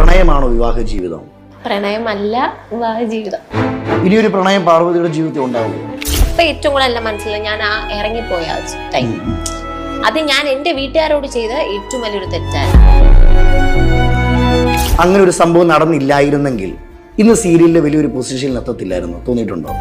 പ്രണയമാണോ വിവാഹ ജീവിതം? പ്രണയമല്ല വിവാഹ ജീവിതം. ഇനിയൊരു പ്രണയം പാർവതിയുടെ ജീവിതത്തിൽ ഉണ്ടാവുമോ? ഇപ്പൊ ഏറ്റവും കൂടുതൽ എല്ലാം മനസ്സിലായി ഞാൻ ആ ഇറങ്ങിപ്പോയ ടൈം. അത് ഞാൻ എന്റെ വീട്ടുകാരോട് ചെയ്ത ഏറ്റവും വലിയൊരു തെറ്റായിരുന്നു. അങ്ങനെ ഒരു സംഭവം നടന്നില്ലായിരുന്നെങ്കിൽ ഇന്ന് സീരിയലിലെ വലിയൊരു പൊസിഷനിൽ എത്തത്തില്ലായിരുന്നു, തോന്നിയിട്ടുണ്ടോ?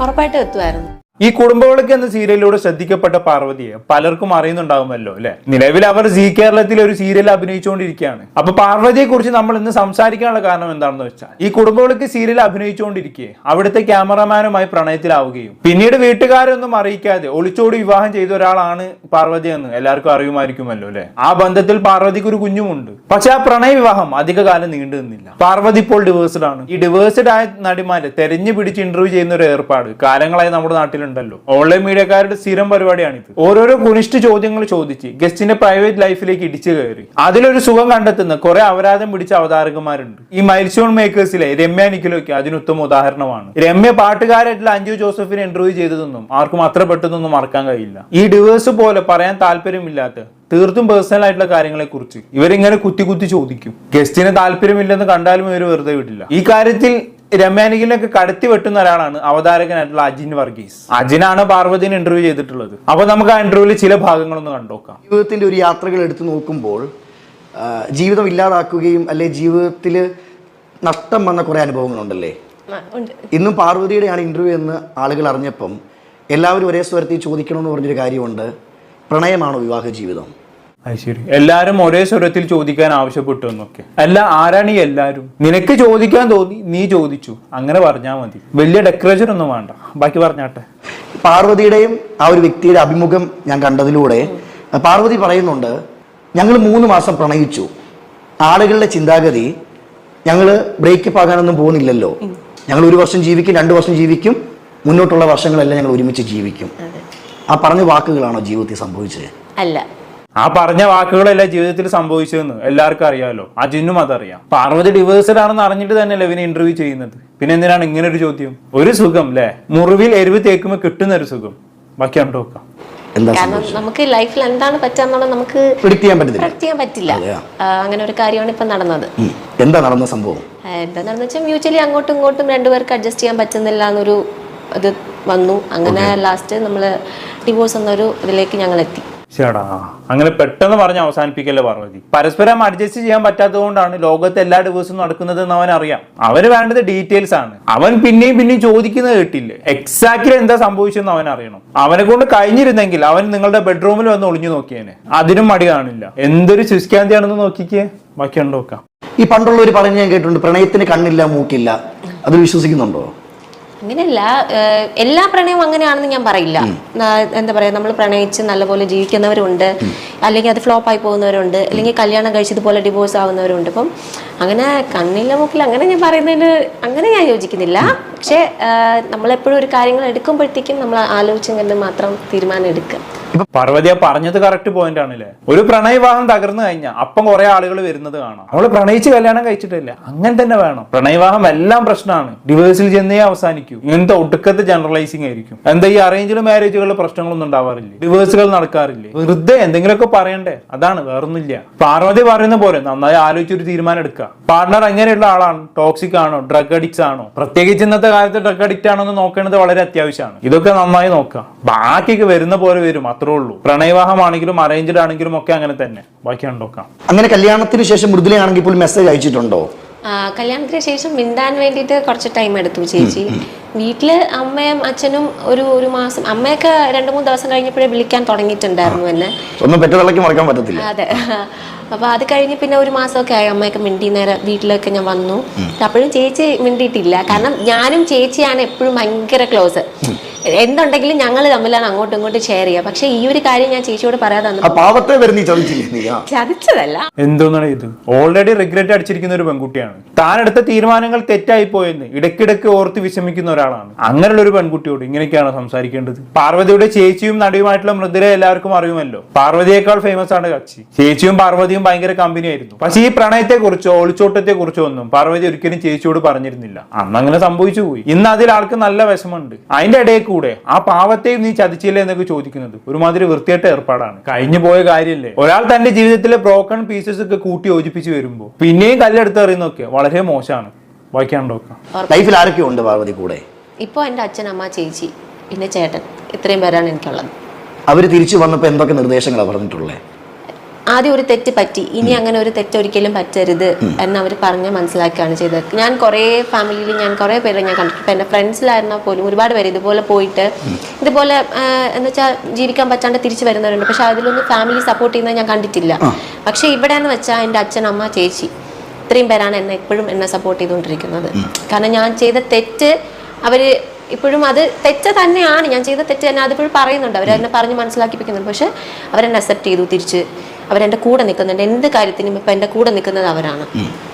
ഉറപ്പായിട്ടും എത്തുമായിരുന്നു. ഈ കുടുംബവിളക്ക് എന്ന സീരിയലിലൂടെ ശ്രദ്ധിക്കപ്പെട്ട പാർവതിയെ പലർക്കും അറിയുന്നുണ്ടാകുമല്ലോ അല്ലെ. നിലവിൽ അവർ സീ കേരളത്തിൽ ഒരു സീരിയൽ അഭിനയിച്ചുകൊണ്ടിരിക്കുകയാണ്. അപ്പൊ പാർവതിയെ കുറിച്ച് നമ്മൾ ഇന്ന് സംസാരിക്കാനുള്ള കാരണം എന്താണെന്ന് വെച്ചാൽ, ഈ കുടുംബവിളക്ക് സീരിയൽ അഭിനയിച്ചുകൊണ്ടിരിക്കെ അവിടുത്തെ ക്യാമറമാനുമായി പ്രണയത്തിലാവുകയും പിന്നീട് വീട്ടുകാരൊന്നും അറിയിക്കാതെ ഒളിച്ചോടി വിവാഹം ചെയ്ത ഒരാളാണ് പാർവതി എന്ന് എല്ലാവർക്കും അറിയുമായിരിക്കുമല്ലോ അല്ലെ. ആ ബന്ധത്തിൽ പാർവതിക്ക് ഒരു കുഞ്ഞുമുണ്ട്. പക്ഷെ ആ പ്രണയ വിവാഹം അധികകാലം നീണ്ടു നിന്നില്ല. പാർവതി ഇപ്പോൾ ഡിവേഴ്സ്ഡ് ആണ്. ഈ ഡിവേഴ്സ്ഡ് ആയ നടിമാരെ തെരഞ്ഞു പിടിച്ച് ഇന്റർവ്യൂ ചെയ്യുന്ന ഒരു ഏർപ്പാട് കാലങ്ങളായി നമ്മുടെ നാട്ടിലുണ്ട്. ഓൺലൈൻ മീഡിയക്കാരുടെ സ്ഥിരം പരിപാടിയാണിത്. ഓരോരോ കുനിഷ്ഠ ചോദ്യങ്ങൾ ചോദിച്ച് ഗസ്റ്റിന്റെ പ്രൈവറ്റ് ലൈഫിലേക്ക് ഇടിച്ചു കയറി അതിലൊരു സുഖം കണ്ടെത്തുന്ന കുറെ അപരാധം പിടിച്ച അവതാരകന്മാരുണ്ട്. ഈ മൈൽസ്റ്റോൺ മേക്കേഴ്സിലെ രമ്യ നിഖിലൊക്കെ അതിന് ഉത്തമ ഉദാഹരണമാണ്. രമ്യ പാട്ടുകാരായിട്ടുള്ള അഞ്ജു ജോസഫിനെ ഇന്റർവ്യൂ ചെയ്തതൊന്നും ആർക്കും അത്ര പെട്ടെന്നൊന്നും മറക്കാൻ കഴിയില്ല. ഈ ഡിവേഴ്സ് പോലെ പറയാൻ താല്പര്യമില്ലാത്ത തീർത്തും പേഴ്സണൽ ആയിട്ടുള്ള കാര്യങ്ങളെ കുറിച്ച് ഇവരിങ്ങനെ കുത്തി കുത്തി ചോദിക്കും. ഗസ്റ്റിന് താല്പര്യമില്ലെന്ന് കണ്ടാലും ഇവർ വെറുതെ വിടില്ല. ഈ കാര്യത്തിൽ രമ്യാനിഖിലൊക്കെ കടത്തി വെട്ടുന്ന ഒരാളാണ് അവതാരകനായിട്ടുള്ള അജിൻ വർഗീസ്. അജിനാണ് പാർവതിനെ ഇന്റർവ്യൂ ചെയ്തിട്ടുള്ളത്. അപ്പൊ നമുക്ക് ആ ഇന്റർവ്യൂവിൽ ചില ഭാഗങ്ങളൊന്ന് കണ്ടോക്കാം. ജീവിതത്തിന്റെ ഒരു യാത്രകൾ എടുത്തു നോക്കുമ്പോൾ ജീവിതം ഇല്ലാതാക്കുകയും അല്ലെ ജീവിതത്തിൽ നഷ്ടം വന്ന കുറെ അനുഭവങ്ങളുണ്ടല്ലേ. ഇന്നും പാർവതിയുടെയാണ് ഇന്റർവ്യൂ എന്ന് ആളുകൾ അറിഞ്ഞപ്പം എല്ലാവരും ഒരേ സ്വരത്തിൽ ചോദിക്കണമെന്ന് പറഞ്ഞൊരു കാര്യമുണ്ട്, പ്രണയമാണോ വിവാഹ ജീവിതം? അത് ശരി, എല്ലാരും ഒരേ സ്വരത്തിൽ ചോദിക്കാൻ ആവശ്യപ്പെട്ടു എന്നൊക്കെ. അല്ല, ആരാണ് ഈ എല്ലാരും? നിനക്ക് ചോദിക്കാൻ തോന്നി, നീ ചോദിച്ചു, അങ്ങനെ പറഞ്ഞാൽ മതി. വലിയ ഡെക്കറേഷൻ ഒന്നും വേണ്ട. ബാക്കി പറഞ്ഞാട്ടെ. പാർവതിയുടെയും ആ ഒരു വ്യക്തിയുടെ അഭിമുഖം ഞാൻ കണ്ടതിലൂടെ പാർവതി പറയുന്നുണ്ട്, ഞങ്ങൾ 3 മാസം പ്രണയിച്ചു. ആളുകളുടെ ചിന്താഗതി ഞങ്ങൾ ബ്രേക്കപ്പ് ആകാനൊന്നും പോകുന്നില്ലല്ലോ, ഞങ്ങൾ 1 വർഷം ജീവിക്കും, 2 വർഷം ജീവിക്കും, മുന്നോട്ടുള്ള വർഷങ്ങളെല്ലാം ഞങ്ങൾ ഒരുമിച്ച് ജീവിക്കും. ആ പറഞ്ഞ വാക്കുകളാണോ ജീവിതത്തിൽ സംഭവിച്ചത്? അല്ല, ആ പറഞ്ഞ വാക്കുകളല്ല ജീവിതത്തിൽ സംഭവിച്ചതെന്ന് എല്ലാവർക്കും അറിയാലോ. അജിനും അതറിയാം. പാർവതി ഡിവേഴ്സ്ഡ് ആണെന്ന് അറിഞ്ഞിട്ട് തന്നെയല്ലേ ഇവനെ ഇന്റർവ്യൂ ചെയ്യുന്നത്. പിന്നെ എന്തിനാണ് ഇങ്ങനെ ഒരു ചോദ്യം? ഒരു സുഖം അല്ലേ, മുറിവിൽ എരിവ് തേക്കുമ്പോൾ കിട്ടുന്ന ഒരു സുഖം. ബാക്കി കണ്ടോക്കാം. കാരണം നമുക്ക് ലൈഫിൽ എന്താണ് പറ്റാന്നുള്ളത് നമുക്ക് പ്രെഡിക്റ്റ് ചെയ്യാൻ പറ്റില്ല. അങ്ങനെ ഒരു കാര്യമാണ് ഇപ്പൊ നടന്നത്. എന്താ നടന്ന സംഭവം? എന്താണെന്ന് വെച്ചാൽ മ്യൂച്വലി അങ്ങോട്ടും ഇങ്ങോട്ടും രണ്ടുപേർക്ക് അഡ്ജസ്റ്റ് ചെയ്യാൻ പറ്റുന്നില്ല എന്നൊരു ഇത് വന്നു. അങ്ങനെ ലാസ്റ്റ് നമ്മള് ഡിവോഴ്സ് എന്നൊരു ഇതിലേക്ക് ഞങ്ങൾ എത്തി. ചേടാ, അങ്ങനെ പെട്ടെന്ന് പറഞ്ഞ് അവസാനിപ്പിക്കല്ലേ പാർവതി. പരസ്പരം അഡ്ജസ്റ്റ് ചെയ്യാൻ പറ്റാത്തത് കൊണ്ടാണ് ലോകത്ത് എല്ലാ ഡിവോഴ്സും നടക്കുന്നത് എന്ന് അവൻ അറിയാം. അവന് വേണ്ടത് ഡീറ്റെയിൽസ് ആണ്. അവൻ പിന്നെയും ചോദിക്കുന്നത് കേട്ടില്ലേ, എക്സാക്ട്ലി എന്താ സംഭവിച്ചെന്ന് അവൻ അറിയണം. അവനെ കൊണ്ട് കഴിഞ്ഞിരുന്നെങ്കിൽ അവൻ നിങ്ങളുടെ ബെഡ്റൂമിൽ വന്ന് ഒളിഞ്ഞു നോക്കിയേനെ. അതിനും മടി കാണില്ല. എന്തൊരു ശുഷ്കാന്തിയാണെന്ന് നോക്കിക്കേ. ബാക്കി കണ്ടോക്കാം. ഈ പണ്ടുള്ളവർ പറഞ്ഞ് ഞാൻ കേട്ടിട്ടുണ്ട്, പ്രണയത്തിന് കണ്ണില്ല മൂക്കില്ല. അത് വിശ്വസിക്കുന്നുണ്ടോ? അങ്ങനെയല്ല, എല്ലാ പ്രണയവും അങ്ങനെയാണെന്ന് ഞാൻ പറയില്ല. എന്താ പറയാ, നമ്മൾ പ്രണയിച്ച് നല്ലപോലെ ജീവിക്കുന്നവരുണ്ട്, അല്ലെങ്കിൽ അത് ഫ്ലോപ്പ് ആയി പോകുന്നവരുണ്ട്, അല്ലെങ്കിൽ കല്യാണം കഴിച്ചതുപോലെ ഡിവോഴ്സ് ആവുന്നവരുണ്ട്. അപ്പം അങ്ങനെ കണ്ണില്ല മൂക്കില്ല അങ്ങനെ ഞാൻ പറയുന്നതിന് അങ്ങനെ ഞാൻ യോജിക്കുന്നില്ല. പക്ഷെ നമ്മളെപ്പോഴും ഒരു കാര്യങ്ങൾ എടുക്കുമ്പോഴത്തേക്കും നമ്മൾ ആലോചിച്ചുകൊണ്ട് മാത്രം തീരുമാനം എടുക്കുക. പാർവതി പറഞ്ഞത് കറക്റ്റ് പോയിന്റ് ആണല്ലേ. ഒരു പ്രണയവിവാഹം തകർന്നു കഴിഞ്ഞാൽ അപ്പം കുറെ ആളുകൾ വരുന്നത് കാണാം. അവള് പ്രണയിച്ച് കല്യാണം കഴിച്ചിട്ടില്ല, അങ്ങനെ തന്നെ വേണം. പ്രണയവിവാഹം എല്ലാം പ്രശ്നമാണ്. ഡിവേഴ്സിൽ ചെന്നേ അവസാനിക്കൂ. ഇങ്ങനത്തെ ഒടുക്കത്തെ ജനറലൈസിങ് ആയിരിക്കും. എന്താ ഈ അറേഞ്ച്ഡ് മാരേജുകളിൽ പ്രശ്നങ്ങളൊന്നും ഉണ്ടാവാറില്ലേ? ഡിവേഴ്സുകൾ നടക്കാറില്ലേ? വെറുതെ എന്തെങ്കിലുമൊക്കെ പറയണ്ടേ, അതാണ്, വേറൊന്നുമില്ല. പാർവതി പറയുന്ന പോലെ നന്നായി ആലോചിച്ചൊരു തീരുമാനം എടുക്കുക. പാർട്ണർ എങ്ങനെയുള്ള ആളാണ്? ടോക്സിക് ആണോ? ഡ്രഗ് അഡിക്ട്സ് ആണോ? പ്രത്യേകിച്ച് ഇന്നത്തെ കാലത്ത് ഡ്രഗ് അഡിക്റ്റ് ആണോ എന്ന് നോക്കേണ്ടത് വളരെ അത്യാവശ്യമാണ്. ഇതൊക്കെ നന്നായി നോക്കുക. ബാക്കിയൊക്കെ വരുന്ന പോലെ വരും, അത്രേ ഉള്ളൂ. പ്രണയവിവാഹമാണെങ്കിലും അറേഞ്ച്ഡ് ആണെങ്കിലും ഒക്കെ അങ്ങനെ തന്നെ. ബാക്കി കണ്ടോക്കാം. അങ്ങനെ കല്യാണത്തിന് ശേഷം മൃദുലയാണെങ്കിൽ ഇപ്പോൾ മെസ്സേജ് അയച്ചിട്ടുണ്ടോ? കല്യാണത്തിന് ശേഷം മിണ്ടാൻ വേണ്ടിയിട്ട് കുറച്ച് ടൈം എടുത്തു ചേച്ചി. വീട്ടില് അമ്മയും അച്ഛനും ഒരു മാസം, അമ്മയൊക്കെ 2-3 ദിവസം കഴിഞ്ഞപ്പോഴേ വിളിക്കാൻ തുടങ്ങിയിട്ടുണ്ടായിരുന്നു എന്നെ. മറക്കാൻ പറ്റത്തില്ല. അതെ. അപ്പൊ അത് കഴിഞ്ഞ് പിന്നെ 1 മാസമൊക്കെ ആയി അമ്മയൊക്കെ മിണ്ടി നേരെ വീട്ടിലൊക്കെ ഞാൻ വന്നു. അപ്പോഴും ചേച്ചി മിണ്ടിയിട്ടില്ല. കാരണം ഞാനും ചേച്ചിയാണ് എപ്പോഴും ഭയങ്കര ക്ലോസ്. എന്തുണ്ടെങ്കിലും ഞങ്ങൾ തമ്മിലാണ് അങ്ങോട്ടും ഇങ്ങോട്ടും ഷെയർ ചെയ്യുക. പക്ഷെ ഈ ഒരു കാര്യം ഞാൻ ചേച്ചിയോട് പറയാതെ ചതിച്ചതല്ല. എന്തോന്നാണ് ഇത്? ഓൾറെഡി റിഗ്രറ്റ് അടിച്ചിരിക്കുന്ന ഒരു പെൺകുട്ടിയാണ്. താൻ എടുത്ത തീരുമാനങ്ങൾ തെറ്റായി പോയെന്ന് ഇടയ്ക്കിടയ്ക്ക് ഓർത്ത് വിഷമിക്കുന്ന ഒരാളാണ്. അങ്ങനെയുള്ള ഒരു പെൺകുട്ടിയോട് ഇങ്ങനെയൊക്കെയാണ് സംസാരിക്കേണ്ടത്? പാർവതിയുടെ ചേച്ചിയും നടിയുമായിട്ടുള്ള മൃദുല എല്ലാവർക്കും അറിയുമല്ലോ. പാർവതിയേക്കാൾ ഫേമസ് ആണ് കക്ഷി. ചേച്ചിയും പാർവതിയും ഭയങ്കര കമ്പനി ആയിരുന്നു. പക്ഷെ ഈ പ്രണയത്തെ കുറിച്ചോ ഒളിച്ചോട്ടത്തെ കുറിച്ചോ ഒന്നും പാർവതി ഒരിക്കലും ചേച്ചിയോട് പറഞ്ഞിരുന്നില്ല. അന്ന് അങ്ങനെ സംഭവിച്ചു പോയി. ഇന്ന് അതിൽ ആൾക്ക് നല്ല വിഷമമുണ്ട്. അതിന്റെ ഇടയിൽ കൂടെ ആ പാവത്തെയും നീ ചതിച്ചില്ലേ എന്നൊക്കെ ചോദിക്കുന്നത് ഒരുമാതിരി വൃത്തിയായിട്ട ഏർപ്പാടാണ്. കഴിഞ്ഞു പോയ കാര്യമല്ലേ. ഒരാൾ തന്റെ ജീവിതത്തിലെ ബ്രോക്കൺ പീസസ് ഒക്കെ കൂട്ടി യോജിപ്പിച്ച് വരുമ്പോൾ പിന്നെയും കല്ലെടുത്ത് എറിയുന്നൊക്കെ വളരെ മോശമാണ്. വായിക്കാണ്ടോക്കാം. ലൈഫിൽ ആരൊക്കെ ഉണ്ട് പാർവതി കൂടെ? ഇപ്പോൾ എൻ്റെ അച്ഛൻ, അമ്മ, ചേച്ചി, പിന്നെ ചേട്ടൻ, ഇത്രയും പേരാണ് എനിക്കുള്ളത്. അവർ തിരിച്ചു വന്നപ്പോൾ എന്തൊക്കെ നിർദ്ദേശങ്ങളാണ് പറഞ്ഞിട്ടുള്ളത്? ആദ്യം ഒരു തെറ്റ് പറ്റി, ഇനി അങ്ങനെ ഒരു തെറ്റ് ഒരിക്കലും പറ്റരുത് എന്ന് അവർ പറഞ്ഞ് മനസ്സിലാക്കുകയാണ് ചെയ്തത്. ഞാൻ കുറേ ഫാമിലിയിൽ ഞാൻ കുറേ പേരെ ഞാൻ കണ്ടിട്ടുണ്ട്. ഇപ്പം എൻ്റെ ഫ്രണ്ട്സിലായിരുന്നാൽ പോലും ഒരുപാട് പേര് ഇതുപോലെ പോയിട്ട് ഇതുപോലെ എന്ന് വെച്ചാൽ ജീവിക്കാൻ പറ്റാണ്ട് തിരിച്ചു വരുന്നവരുണ്ട്. പക്ഷെ അതിലൊന്നും ഫാമിലി സപ്പോർട്ട് ചെയ്യുന്നത് ഞാൻ കണ്ടിട്ടില്ല. പക്ഷെ ഇവിടെ എന്ന് വെച്ചാൽ എൻ്റെ അച്ഛൻ, അമ്മ, ചേച്ചി ഇത്രയും പേരാണ് എപ്പോഴും എന്നെ സപ്പോർട്ട് ചെയ്തുകൊണ്ടിരിക്കുന്നത്. കാരണം ഞാൻ ചെയ്ത തെറ്റ് അവർ ഇപ്പോഴും അത് തെറ്റ് തന്നെയാണ്, ഞാൻ ചെയ്ത തെറ്റ് തന്നെ അതിപ്പോഴും പറയുന്നുണ്ട്. അവരെന്നെ പറഞ്ഞ് മനസ്സിലാക്കിപ്പിക്കുന്നുണ്ട്. പക്ഷെ അവരെന്നെ അക്സെപ്റ്റ് ചെയ്തു. തിരിച്ച് അവരെൻ്റെ കൂടെ നിൽക്കുന്നുണ്ട്. എന്ത് കാര്യത്തിനും ഇപ്പം എൻ്റെ കൂടെ നിൽക്കുന്നത് അവരാണ്.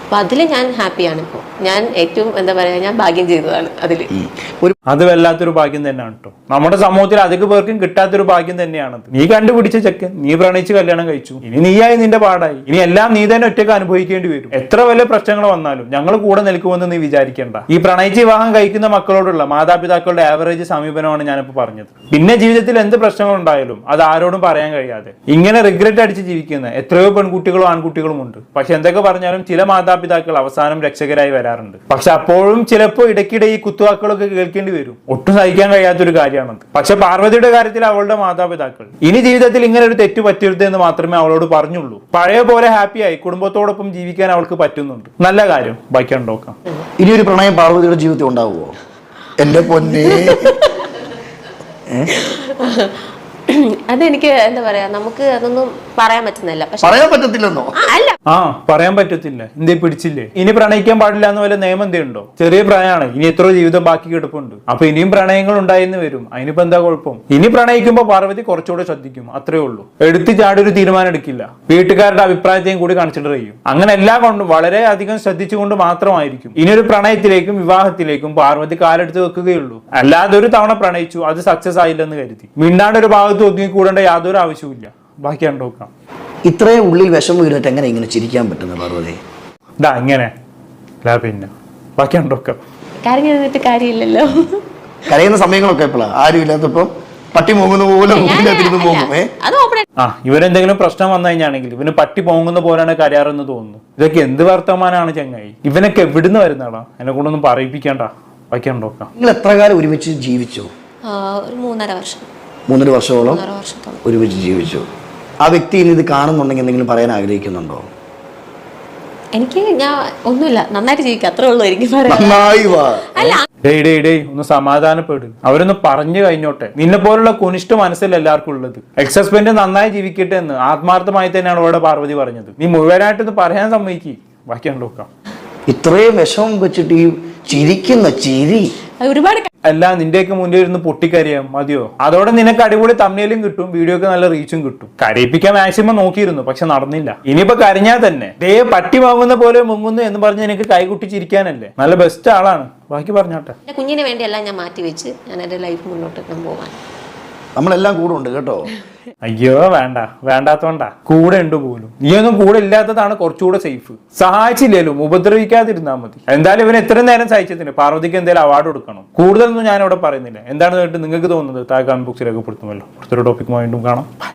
അപ്പം അതിൽ ഞാൻ ഹാപ്പിയാണ്. ഇപ്പോൾ ഞാൻ ഏറ്റവും എന്താ പറയുക, ഞാൻ ഭാഗ്യം ചെയ്തതാണ് അതിൽ. അത് വല്ലാത്തൊരു ഭാഗ്യം തന്നെയാണ് കേട്ടോ. നമ്മുടെ സമൂഹത്തിൽ അധിക പേർക്കും കിട്ടാത്തൊരു ഭാഗ്യം തന്നെയാണത്. നീ കണ്ടുപിടിച്ച ചെക്കൻ, നീ പ്രണയിച്ച് കല്യാണം കഴിച്ചു, ഇനി നീയായി നിന്റെ പാടായി. ഇനി എല്ലാം നീ തന്നെ ഒറ്റയ്ക്ക് അനുഭവിക്കേണ്ടി വരും. എത്ര വലിയ പ്രശ്നങ്ങൾ വന്നാലും ഞങ്ങൾ കൂടെ നിൽക്കുമെന്ന് നീ വിചാരിക്കേണ്ട. ഈ പ്രണയിച്ച് വിവാഹം കഴിക്കുന്ന മക്കളോടുള്ള മാതാപിതാക്കളുടെ ആവറേജ് സമീപനമാണ് ഞാനിപ്പോൾ പറഞ്ഞത്. പിന്നെ ജീവിതത്തിൽ എന്ത് പ്രശ്നങ്ങൾ ഉണ്ടായാലും അത് ആരോടും പറയാൻ കഴിയാതെ ഇങ്ങനെ റിഗ്രറ്റ് അടിച്ച് ജീവിക്കുന്ന എത്രയോ പെൺകുട്ടികളും ആൺകുട്ടികളും ഉണ്ട്. പക്ഷെ എന്തൊക്കെ പറഞ്ഞാലും ചില മാതാപിതാക്കൾ അവസാനം രക്ഷകരായി വരാറുണ്ട്. പക്ഷെ അപ്പോഴും ചിലപ്പോൾ ഇടയ്ക്കിടെ ഈ കുത്തുവാക്കുകളൊക്കെ കേൾക്കേണ്ടി വരും. ഒട്ടും സഹിക്കാൻ കഴിയാത്തൊരു കാര്യമാണത്. പക്ഷെ പാർവതിയുടെ കാര്യത്തിൽ അവളുടെ മാതാപിതാക്കൾ ഇനി ജീവിതത്തിൽ ഇങ്ങനെ ഒരു തെറ്റ് പറ്റരുത് എന്ന് മാത്രമേ അവളോട് പറഞ്ഞുള്ളൂ. പഴയ പോലെ ഹാപ്പിയായി കുടുംബത്തോടൊപ്പം ജീവിക്കാൻ അവൾക്ക് പറ്റുന്നുണ്ട്. നല്ല കാര്യം. ബാക്കിയുണ്ടോക്കാം. ഇനി ഒരു പ്രണയം പാർവതിയുടെ ജീവിതത്തിൽ ഉണ്ടാവുമോ? എന്റെ പൊന്നേ. അതെനിക്ക് എന്താ പറയാ, നമുക്ക് അതൊന്നും പറയാൻ പറ്റുന്നില്ല. പറയാൻ പറ്റത്തില്ലെന്നോ? അല്ല, പറയാൻ പറ്റത്തില്ല. എന്തേ പിടിച്ചില്ലേ? ഇനി പ്രണയിക്കാൻ പാടില്ല എന്ന് വല്ല നിയമം എന്തേണ്ടോ? ചെറിയ പ്രായമാണ്, ഇനി എത്രയോ ജീവിതം ബാക്കി കിടപ്പുണ്ട്. അപ്പൊ ഇനിയും പ്രണയങ്ങൾ ഉണ്ടായെന്ന് വരും. അതിനിപ്പോ എന്താ കുഴപ്പം? ഇനി പ്രണയിക്കുമ്പോ പാർവതി കുറച്ചുകൂടെ ശ്രദ്ധിക്കും, അത്രേ ഉള്ളൂ. എടുത്ത് ചാടി ഒരു തീരുമാനം എടുക്കില്ല. വീട്ടുകാരുടെ അഭിപ്രായത്തെയും കൂടി കൺസിഡർ ചെയ്യും. അങ്ങനെ എല്ലാം കൊണ്ടും വളരെ അധികം ശ്രദ്ധിച്ചുകൊണ്ട് മാത്രമായിരിക്കും ഇനിയൊരു പ്രണയത്തിലേക്കും വിവാഹത്തിലേക്കും പാർവതി കാലെടുത്ത് വെക്കുകയുള്ളൂ. അല്ലാതെ ഒരു തവണ പ്രണയിച്ചു, അത് സക്സസ് ആയില്ലെന്ന് കരുതി മിണ്ടാണ്ട് ഒരു ഭാഗത്ത് ഒതുങ്ങി കൂടേണ്ട യാതൊരു ആവശ്യവുമില്ല. ബാക്കി കണ്ടോക്കാം. ഇത്രയും ഉള്ളിൽ വിഷമം ഇരുന്നിട്ട് എങ്ങനെ ഇങ്ങനെ ചിരിക്കാൻ പറ്റുന്ന പാർവതി? ഇങ്ങനെ പിന്നെ ബാക്കി കണ്ടോക്കാം. കാര്യം ചെയ്തിട്ട് കാര്യമില്ലല്ലോ. കരയുന്ന സമയങ്ങളൊക്കെ എപ്പോഴാണ്? ആരും ഇല്ലാത്തപ്പം പട്ടി പോകുന്ന പോലെ പോകും. ഇവരെന്തെങ്കിലും പ്രശ്നം വന്നു കഴിഞ്ഞാണെങ്കിൽ ഇവന് പട്ടി പോകുന്ന പോലെയാണ് കരയാറെന്ന് തോന്നുന്നു. ഇതൊക്കെ എന്ത് വർത്തമാനാണ് ചങ്ങായി? ഇവനൊക്കെ എവിടുന്ന് വരുന്നതാടാ? എന്നെ കൊണ്ടൊന്നും പറയിപ്പിക്കണ്ട. ബാക്കി കണ്ടോക്കാം. നിങ്ങൾ എത്ര കാലം ഒരുമിച്ച് ജീവിച്ചു? ഒരു 3.5 വർഷം. 3.5 വർഷത്തോളം ഒരുമിച്ച് ജീവിച്ചു. ആ വ്യക്തി ഇനി ഇത് കാണുന്നുണ്ടെങ്കിൽ എന്തെങ്കിലും പറയാൻ ആഗ്രഹിക്കുന്നുണ്ടോ? എനിക്ക് ഞാൻ ഒന്നുമില്ല, നന്നായിട്ട് ജീവിക്കുക, അത്രേ ഉള്ളൂ എനിക്ക് ഒന്ന് സമാധാനപ്പെടും. അവരൊന്ന് പറഞ്ഞു കഴിഞ്ഞോട്ടെ. നിന്നെ പോലുള്ള കുനിഷ്ഠ മനസ്സിൽ എല്ലാവർക്കും ഉള്ളത്. എക്സ് ഹസ്ബൻഡ് നന്നായി ജീവിക്കട്ടെ എന്ന് ആത്മാർത്ഥമായി തന്നെയാണ് അവളുടെ പാർവതി പറഞ്ഞത്. നീ മുഴുവനായിട്ടൊന്ന് പറയാൻ സമ്മതിക്ക്. ബാക്കി കണ്ടോക്കാം. ഇത്രയും വിഷമം വെച്ചിട്ട് ഈ ചിരിക്കുന്ന ചിരി ഒരുപാട് അല്ല, നിന്റെയൊക്കെ മുന്നിൽ ഇരുന്ന് പൊട്ടിക്കരിയാം മതിയോ? അതോടെ നിനക്ക് അടിപൊളി തമ്മിലും കിട്ടും, വീഡിയോക്ക് നല്ല റീച്ചും കിട്ടും. കരയിപ്പിക്കാൻ മാക്സിമം നോക്കിയിരുന്നു, പക്ഷെ നടന്നില്ല. ഇനിയിപ്പോ കരഞ്ഞാൽ തന്നെ പട്ടി വാങ്ങുന്ന പോലെ മുങ്ങുന്നു എന്ന് പറഞ്ഞ് എനിക്ക് കൈകുട്ടിച്ചിരിക്കാനല്ലേ? നല്ല ബെസ്റ്റ് ആളാണ്. ബാക്കി പറഞ്ഞോട്ടെ. കുഞ്ഞിന് വേണ്ടിയല്ല ഞാൻ മാറ്റി വെച്ച് ഞാൻ എന്റെ ലൈഫ് മുന്നോട്ട് പോവാൻ. നമ്മളെല്ലാം കൂടെ ഉണ്ട് കേട്ടോ. അയ്യോ വേണ്ടാത്തോണ്ടാ. കൂടെ ഉണ്ട് പോലും. നീയൊന്നും കൂടെ ഇല്ലാത്തതാണ് കുറച്ചുകൂടെ സേഫ്. സഹായിച്ചില്ലേലും ഉപദ്രവിക്കാതിരുന്നാ മതി. എന്തായാലും ഇവൻ എത്രയും നേരം സഹായിച്ചതിന് പാർവതിക്ക് എന്തായാലും അവാർഡ് കൊടുക്കണം. കൂടുതലൊന്നും ഞാൻ ഇവിടെ പറയുന്നില്ല. എന്താണെന്ന് കേട്ട് നിങ്ങൾക്ക് തോന്നുന്നത് താഴെ കമന്റ് ബോക്സിൽ രേഖപ്പെടുത്തുമല്ലോ. അടുത്തൊരു ടോപ്പിക്കുമായിട്ടും കാണാം.